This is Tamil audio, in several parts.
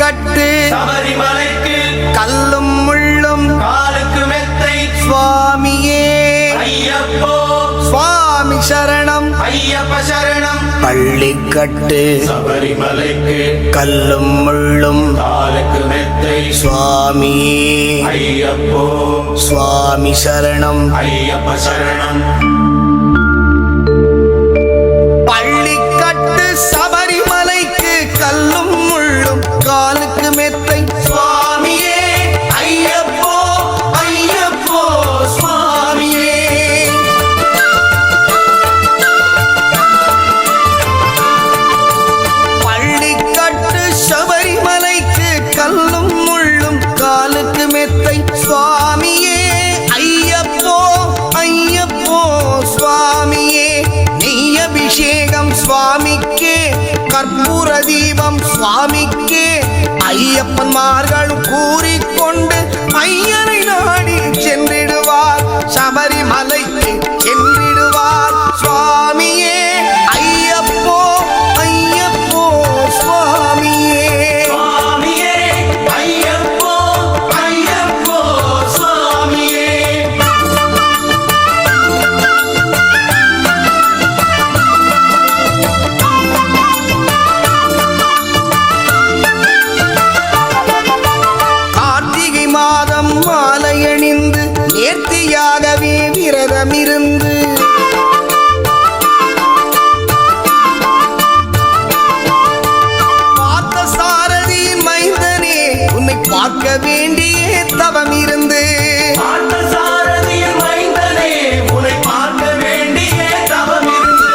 பள்ளிக்கட்டு சபரிமலைக்கு கல்லும் முள்ளும் காலுக்கு மெத்தை சுவாமியே ஐயப்போ சுவாமி சரணம் ஐயப்ப சரணம் பள்ளிக்கட்டு சபரிமலைக்கு கல்லும் முள்ளும் காலுக்கு மெத்தை சுவாமியே ஐயப்போ சுவாமி சரணம் ஐயப்ப சரணம் பள்ளிக்கட்டு சபரிமலைக்கு கல்லும் முள்ளும் காலுக்கு மெத்தை சுவாமியே ஐயப்போ ஐயப்போ சுவாமியே பள்ளிக்கட்டு சபரிமலைக்கு கல்லும் முள்ளும் காலுக்கு மெத்தை சுவாமியே ஐயப்போ ஐயப்போ சுவாமியே நெய் அபிஷேகம் சுவாமிக்கே கற்பூர தீபம் சுவாமிக்கே ஐயப்பன்மார்கள் கூறிக்கொண்டு ஐயனை நாடி சென்றிடுவார் சபரிமலைக்கு சென்றிடுவார் சுவாமியே ஐயப்போ ஐயப்போ சுவாமியே சுவாமியே ஐயப்போ ஐயப்போ சுவாமியே கார்த்திகை மாதம் மாலையணிந்து நேர்த்தியாகவே விரதமிருந்து பார்த்த சாரதியின் மைந்தனே உன்னை பார்க்க வேண்டிய தவம் இருந்து பார்த்தசாரதியின் மைந்தனே உன்னை பார்க்க வேண்டிய தவம் இருந்து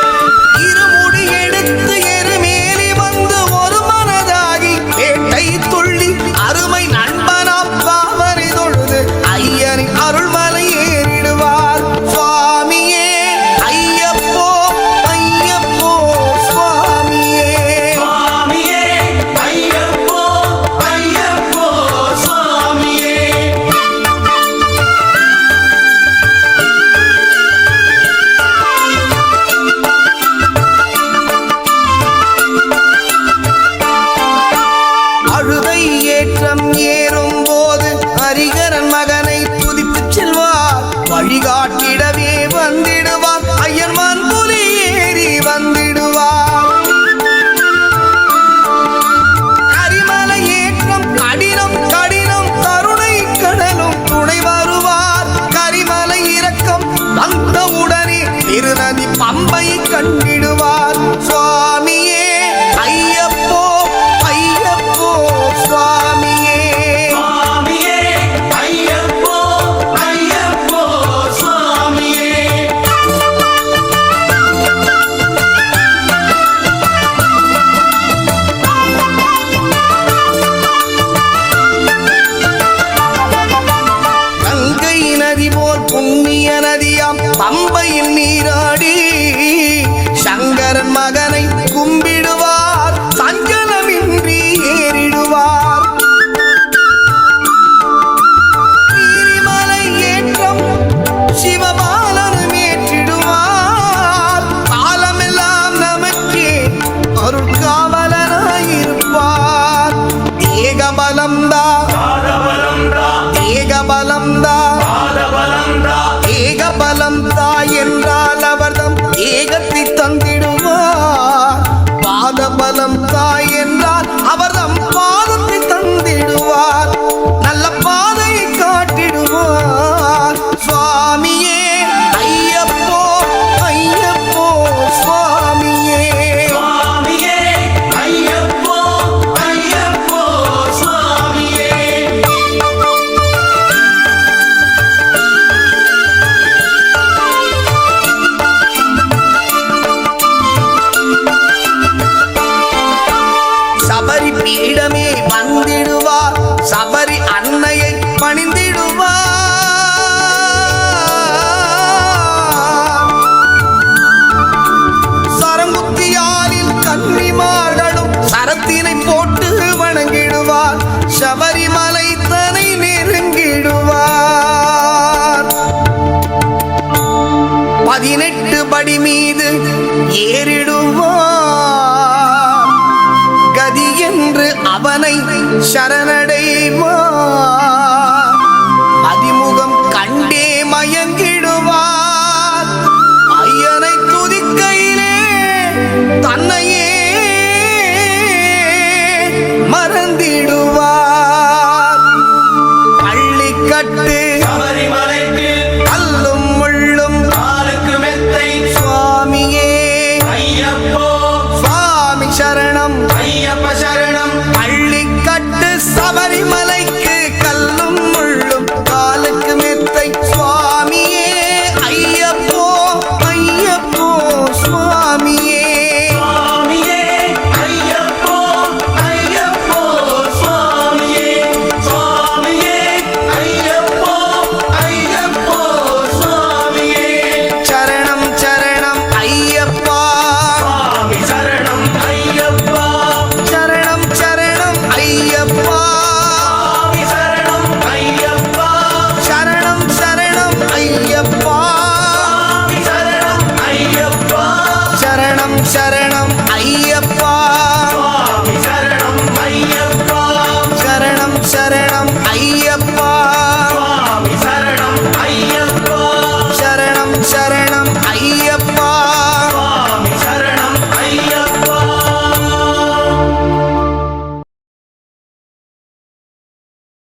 இருமுடி எடுத்து எருமேலி வந்து ஒரு மனதாகி வேட்டை துள்ளி அருமை நண்பனாம் பாவரை தொழுது ஐயனின் அருள்மலை ஏறிடுவார் சுவாமியே ஐயப்போ ஐயப்போ சுவாமியே சுவாமியே ஐயப்போ ஐயப்போ சுவாமியே அழுதை ஏற்றம் ஏறும் போது ஹரிகரன் மகனை துதித்துச் செல்வார் வழிகாட்டிடவே வந்திடுவார் ஐயர்மான் புலி ஏறி வந்திடுவார் கரிமலை ஏற்றம் கடினம் கடினம் கருணை கடலும் துணை வருவார் கரிமலை இறக்கம் வந்தவுடனே திருநதி பம்பை கண்டிடுவார் சுவாமியே ஐயப்போ ஐயப்போ சுவாமியே சுவாமியே ஐயப்போ ஐயப்போ சுவாமியே கங்கை நதி போல் புண்ணிய நதியாம் பம்பையில் நீராடி சங்கரன் மகனை கும்பிடுவார் சஞ்சலமின்றி ஏறிடுவார் நீரிமலை ஏற்றம் சிவபாலனும் ஏற்றிடுவார் காலமெல்லாம் நமக்கே அருட்காவலனாயிருப்பார் ஏகபலம்தா பாதபலம்தா ஏகபலம்தா பாதபலம்தா ஏகபலம்தா என்றால் அவர்தம் ஏகத்தை தந்திடுவார் பாதபலம் தாய் என்றால் அவர்தம் பாதத்தை தந்திடுவார் நல்ல பாதையை காட்டிடுவார் சுவாமியே ஐயப்போ ஐயப்போ சுவாமியே சுவாமியே ஐயப்போ ஐயப்போ சுவாமியே சபரி பீடமே வந்திடுவார் சபரி அன்னையை பணிந்திடுவார் சரங்குத்தியாரில் கன்னிமார்களும் சரத்தினை போட்டு வணங்கிடுவார் சபரிமலை தனை நெருங்கிடுவார் 18 படி மீது ஏறிடுவார் கதி என்று அவனை சரணடைவார்.